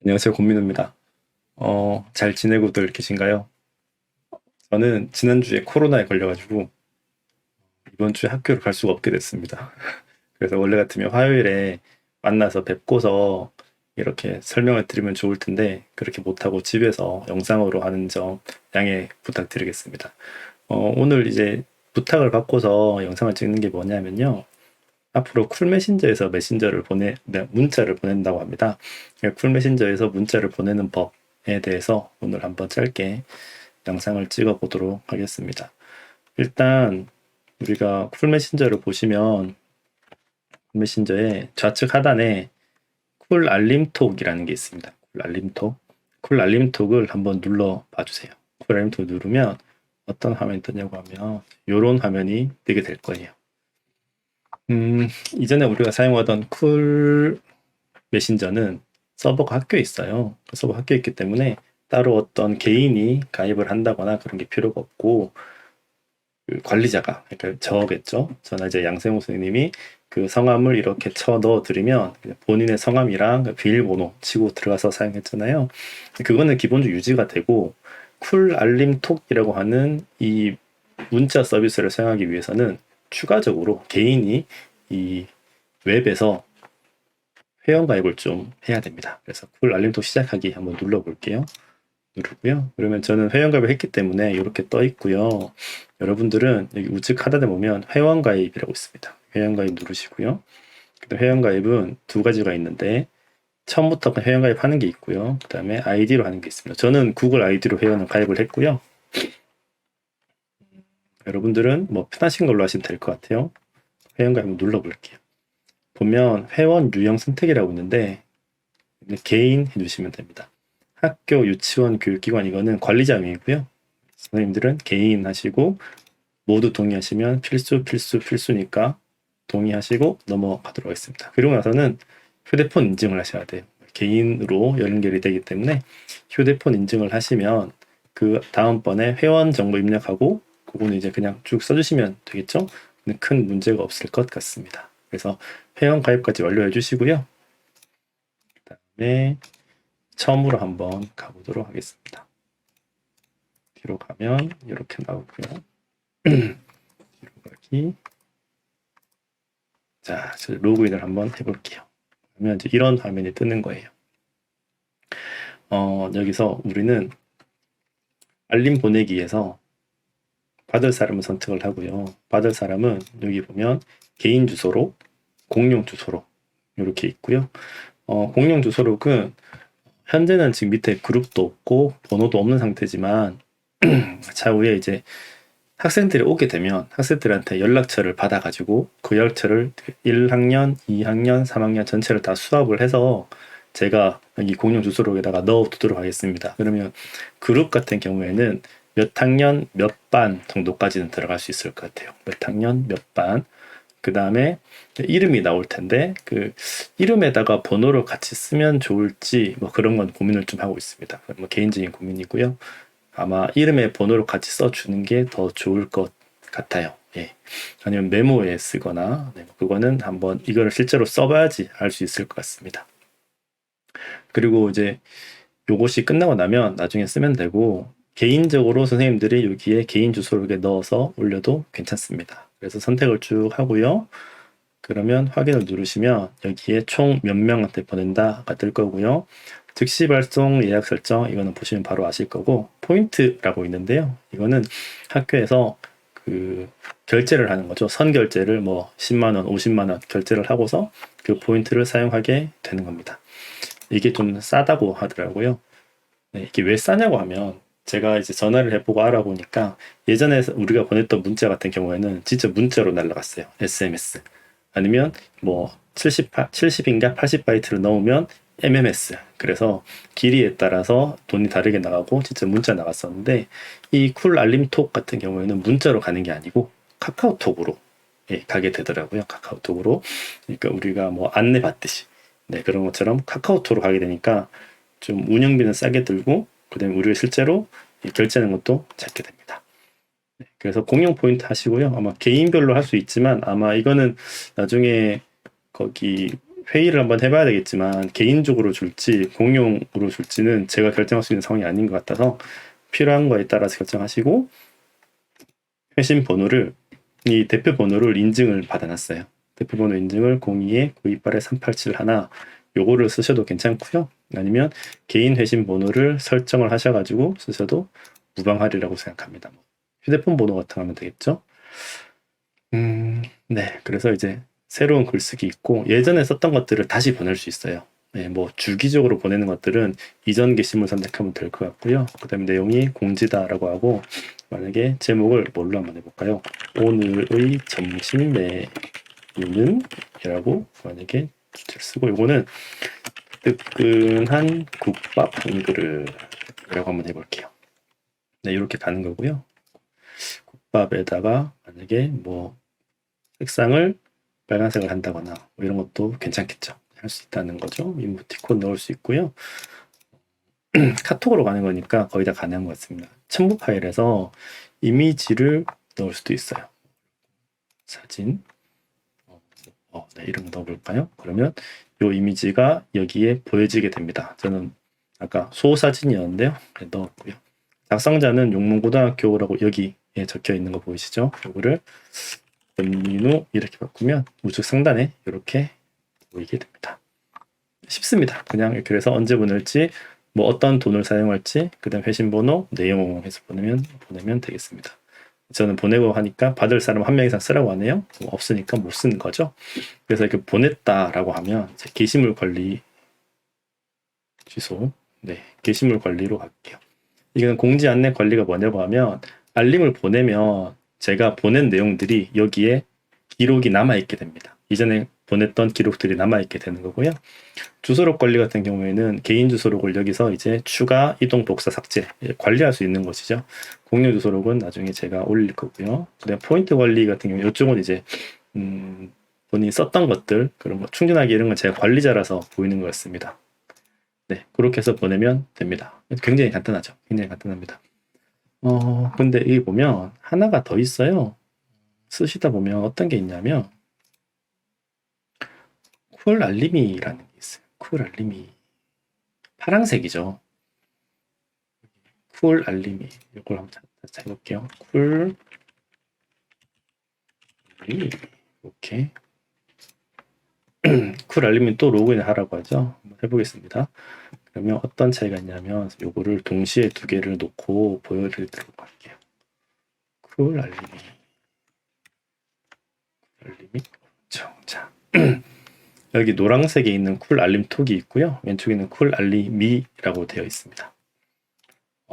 안녕하세요, 곤민호입니다. 잘 지내고들 계신가요? 저는 지난주에 코로나에 걸려가지고 이번 주에 학교를 갈 수가 없게 됐습니다. 그래서 원래 같으면 화요일에 만나서 뵙고서 이렇게 설명을 드리면 좋을 텐데 그렇게 못하고 집에서 영상으로 하는 점 양해 부탁드리겠습니다. 오늘 이제 부탁을 받고서 영상을 찍는 게 뭐냐면요. 앞으로 쿨 메신저에서 문자를 보낸다고 합니다. 쿨 메신저에서 문자를 보내는 법에 대해서 오늘 한번 짧게 영상을 찍어 보도록 하겠습니다. 일단 우리가 쿨 메신저를 보시면 쿨 메신저의 좌측 하단에 쿨 알림톡이라는 게 있습니다. 쿨 알림톡. 쿨 알림톡을 한번 눌러 봐주세요. 쿨 알림톡 누르면 어떤 화면이 뜨냐고 하면 이런 화면이 뜨게 될 거예요. 이전에 우리가 사용하던 쿨 메신저는 서버가 학교에 있어요. 서버가 학교에 있기 때문에 따로 어떤 개인이 가입을 한다거나 그런 게 필요가 없고, 그 관리자가, 그러니까 저겠죠. 저나 이제 양세모 선생님이 그 성함을 이렇게 쳐 넣어 드리면 본인의 성함이랑 그 비밀번호 치고 들어가서 사용했잖아요. 그거는 기본적으로 유지가 되고, 쿨 알림톡이라고 하는 이 문자 서비스를 사용하기 위해서는 추가적으로 개인이 이 웹에서 회원가입을 좀 해야 됩니다. 그래서 쿨 알림톡 시작하기 한번 눌러볼게요. 누르고요. 그러면 저는 회원가입을 했기 때문에 이렇게 떠 있고요. 여러분들은 여기 우측 하단에 보면 회원가입이라고 있습니다. 회원가입 누르시고요. 회원가입은 두 가지가 있는데 처음부터 회원가입 하는 게 있고요. 그 다음에 아이디로 하는 게 있습니다. 저는 구글 아이디로 회원을 가입을 했고요. 여러분들은 뭐 편하신 걸로 하시면 될 것 같아요. 회원가입 한번 눌러볼게요. 보면 회원 유형 선택이라고 있는데 개인 해주시면 됩니다. 학교, 유치원, 교육기관 이거는 관리자명이고요. 선생님들은 개인 하시고 모두 동의하시면 필수니까 동의하시고 넘어가도록 하겠습니다. 그리고 나서는 휴대폰 인증을 하셔야 돼요. 개인으로 연결이 되기 때문에 휴대폰 인증을 하시면 그 다음번에 회원 정보 입력하고 그거는 이제 그냥 쭉 써주시면 되겠죠? 큰 문제가 없을 것 같습니다. 그래서 회원 가입까지 완료해 주시고요. 그 다음에 처음으로 한번 가보도록 하겠습니다. 뒤로 가면 이렇게 나오고요. 뒤로 가기. 자, 저 로그인을 한번 해볼게요. 그러면 이제 이런 화면이 뜨는 거예요. 여기서 우리는 알림 보내기에서 받을 사람을 선택을 하고요. 받을 사람은 여기 보면 개인 주소로, 공용 주소로 이렇게 있고요. 공용 주소록은 현재는 지금 밑에 그룹도 없고 번호도 없는 상태지만 차후에 이제 학생들이 오게 되면 학생들한테 연락처를 받아가지고 그 연락처를 1학년, 2학년, 3학년 전체를 다 수합을 해서 제가 여기 공용 주소록에다가 넣어두도록 하겠습니다. 그러면 그룹 같은 경우에는 몇 학년, 몇 반 정도까지는 들어갈 수 있을 것 같아요. 몇 학년, 몇 반. 그 다음에 이름이 나올 텐데 그 이름에다가 번호를 같이 쓰면 좋을지 뭐 그런 건 고민을 좀 하고 있습니다. 뭐 개인적인 고민이고요. 아마 이름에 번호를 같이 써주는 게 더 좋을 것 같아요. 예. 아니면 메모에 쓰거나 그거는 한번 이거를 실제로 써봐야지 알 수 있을 것 같습니다. 그리고 이제 요것이 끝나고 나면 나중에 쓰면 되고 개인적으로 선생님들이 여기에 개인 주소를 이렇게 넣어서 올려도 괜찮습니다. 그래서 선택을 쭉 하고요. 그러면 확인을 누르시면 여기에 총 몇 명한테 보낸다가 뜰 거고요. 즉시 발송 예약 설정 이거는 보시면 바로 아실 거고 포인트라고 있는데요. 이거는 학교에서 그 결제를 하는 거죠. 선결제를 뭐 10만 원, 50만 원 결제를 하고서 그 포인트를 사용하게 되는 겁니다. 이게 좀 싸다고 하더라고요. 네, 이게 왜 싸냐고 하면 제가 이제 전화를 해보고 알아보니까 예전에 우리가 보냈던 문자 같은 경우에는 진짜 문자로 날라갔어요. SMS. 아니면 뭐 70인가 80바이트를 넣으면 MMS. 그래서 길이에 따라서 돈이 다르게 나가고 진짜 문자 나갔었는데 이 쿨 알림톡 같은 경우에는 문자로 가는 게 아니고 카카오톡으로 가게 되더라고요. 카카오톡으로. 그러니까 우리가 뭐 안내 받듯이 네, 그런 것처럼 카카오톡으로 가게 되니까 좀 운영비는 싸게 들고 그다음에 우리가 실제로 결제하는 것도 작게 됩니다. 네, 그래서 공용 포인트 하시고요. 아마 개인별로 할 수 있지만 아마 이거는 나중에 거기 회의를 한번 해봐야 되겠지만 개인적으로 줄지 공용으로 줄지는 제가 결정할 수 있는 상황이 아닌 것 같아서 필요한 거에 따라서 결정하시고 회신 번호를 이 대표 번호를 인증을 받아놨어요. 대표 번호 인증을 02-928-387 요거를 쓰셔도 괜찮고요. 아니면 개인 회신 번호를 설정을 하셔가지고 쓰셔도 무방하리라고 생각합니다. 휴대폰 번호 같은 거 하면 되겠죠. 네, 그래서 이제 새로운 글쓰기 있고 예전에 썼던 것들을 다시 보낼 수 있어요. 네, 뭐 주기적으로 보내는 것들은 이전 게시물 선택하면 될 것 같고요. 그 다음에 내용이 공지다라고 하고 만약에 제목을 뭘로 한번 해볼까요? 오늘의 점심 메뉴는 이라고 만약에 주제를 쓰고 이거는 뜨끈한 국밥 한 그릇이라고 한번 해볼게요. 네, 이렇게 가는 거고요. 국밥에다가 만약에 뭐 색상을 빨간색을 한다거나 뭐 이런 것도 괜찮겠죠. 할 수 있다는 거죠. 이모티콘 넣을 수 있고요. 카톡으로 가는 거니까 거의 다 가능한 것 같습니다. 첨부 파일에서 이미지를 넣을 수도 있어요. 사진 네, 이런 거 넣어볼까요? 그러면 이 이미지가 여기에 보여지게 됩니다. 저는 아까 소사진이었는데요. 네, 넣었고요. 작성자는 용문고등학교라고 여기에 적혀 있는 거 보이시죠? 이거를 권민우 이렇게 바꾸면 우측 상단에 이렇게 보이게 됩니다. 쉽습니다. 그냥 그래서 언제 보낼지 뭐 어떤 돈을 사용할지 그 다음 회신번호 내용 해서 보내면 되겠습니다. 저는 보내고 하니까 받을 사람 한 명 이상 쓰라고 하네요. 없으니까 못 쓰는 거죠. 그래서 이렇게 보냈다라고 하면 게시물 관리 취소 네 게시물 관리로 갈게요. 이건 공지 안내 관리가 뭐냐고 하면 알림을 보내면 제가 보낸 내용들이 여기에 기록이 남아있게 됩니다. 이전에 보냈던 기록들이 남아있게 되는 거고요. 주소록 관리 같은 경우에는 개인 주소록을 여기서 이제 추가, 이동, 복사, 삭제 관리할 수 있는 것이죠. 공유 주소록은 나중에 제가 올릴 거고요. 그다음 포인트 관리 같은 경우 이쪽은 이제 본인이 썼던 것들 그런 거 충전하기 이런 건 제가 관리자라서 보이는 것 같습니다. 네, 그렇게 해서 보내면 됩니다. 굉장히 간단하죠. 굉장히 간단합니다. 근데 여기 보면 하나가 더 있어요. 쓰시다 보면 어떤 게 있냐면 쿨 알림이라는 게 있어요. 쿨 알림이 파란색이죠. 쿨 알림이 이걸 한번 다시 해볼게요. 쿨 알림이 이렇게 쿨 알림이 또 로그인 하라고 하죠. 한번 해보겠습니다. 그러면 어떤 차이가 있냐면 요거를 동시에 두 개를 놓고 보여드리도록 할게요. 쿨 알림이 자 여기 노란색에 있는 쿨 알림 톡이 있고요. 왼쪽에 있는 쿨 알림이라고 되어 있습니다.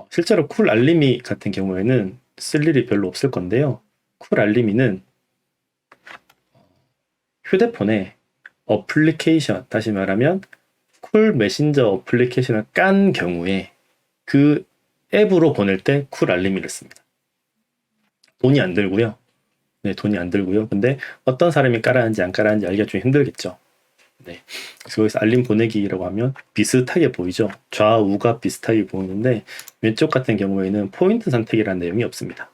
실제로 쿨 알림이 같은 경우에는 쓸 일이 별로 없을 건데요. 쿨 알림이는 휴대폰에 어플리케이션, 다시 말하면 쿨 메신저 어플리케이션을 깐 경우에 그 앱으로 보낼 때 쿨 알림이를 씁니다. 돈이 안 들고요. 네, 돈이 안 들고요. 근데 어떤 사람이 깔았는지 안 깔았는지 알기가 좀 힘들겠죠. 네. 그래서 여기서 알림 보내기라고 하면 비슷하게 보이죠. 좌우가 비슷하게 보이는데 왼쪽 같은 경우에는 포인트 선택이라는 내용이 없습니다.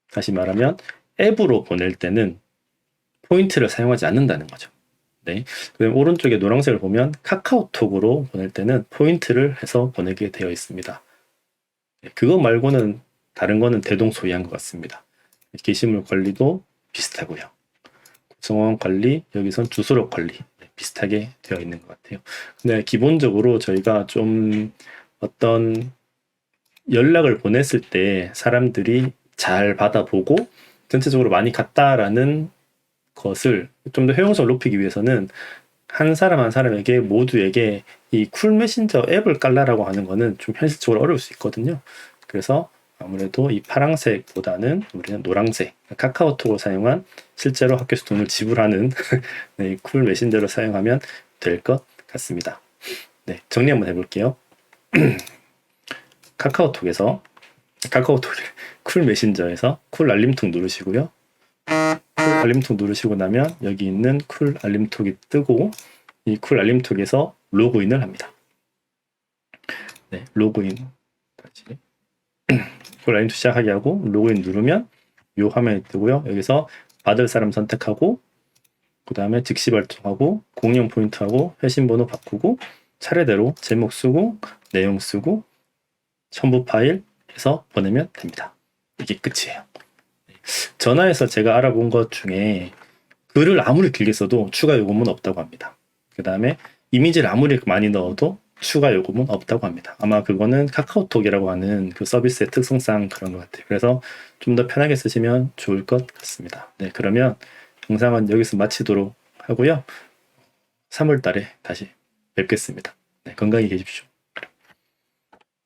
다시 말하면 앱으로 보낼 때는 포인트를 사용하지 않는다는 거죠. 네. 그다음 오른쪽에 노란색을 보면 카카오톡으로 보낼 때는 포인트를 해서 보내게 되어 있습니다. 그거 말고는 다른 거는 대동소이한 것 같습니다. 게시물 관리도 비슷하고요. 구성원 관리, 여기선 주소록 관리 비슷하게 되어 있는 것 같아요. 근데 기본적으로 저희가 좀 어떤 연락을 보냈을 때 사람들이 잘 받아보고 전체적으로 많이 갔다라는 것을 좀 더 효용성을 높이기 위해서는 한 사람 한 사람에게 모두에게 이 쿨 메신저 앱을 깔라라고 하는 거는 좀 현실적으로 어려울 수 있거든요. 그래서 아무래도 이 파란색보다는 우리는 노란색, 카카오톡을 사용한 실제로 학교에서 돈을 지불하는 네, 쿨 메신저를 사용하면 될 것 같습니다. 네, 정리 한번 해볼게요. 카카오톡 쿨 메신저에서 쿨 알림톡 누르시고요. 쿨 알림톡 누르시고 나면 여기 있는 쿨 알림톡이 뜨고 이 쿨 알림톡에서 로그인을 합니다. 네, 로그인 다시 쿨 알림톡 시작하게 하고 로그인 누르면 이 화면이 뜨고요. 여기서 받을 사람 선택하고 그 다음에 즉시 발송하고 공용 포인트하고 회신 번호 바꾸고 차례대로 제목 쓰고 내용 쓰고 첨부 파일 해서 보내면 됩니다. 이게 끝이에요. 전화에서 제가 알아본 것 중에 글을 아무리 길게 써도 추가 요금은 없다고 합니다. 그 다음에 이미지를 아무리 많이 넣어도 추가 요금은 없다고 합니다. 아마 그거는 카카오톡이라고 하는 그 서비스의 특성상 그런 것 같아요. 그래서 좀 더 편하게 쓰시면 좋을 것 같습니다. 네, 그러면 영상은 여기서 마치도록 하고요. 3월 달에 다시 뵙겠습니다. 네, 건강히 계십시오.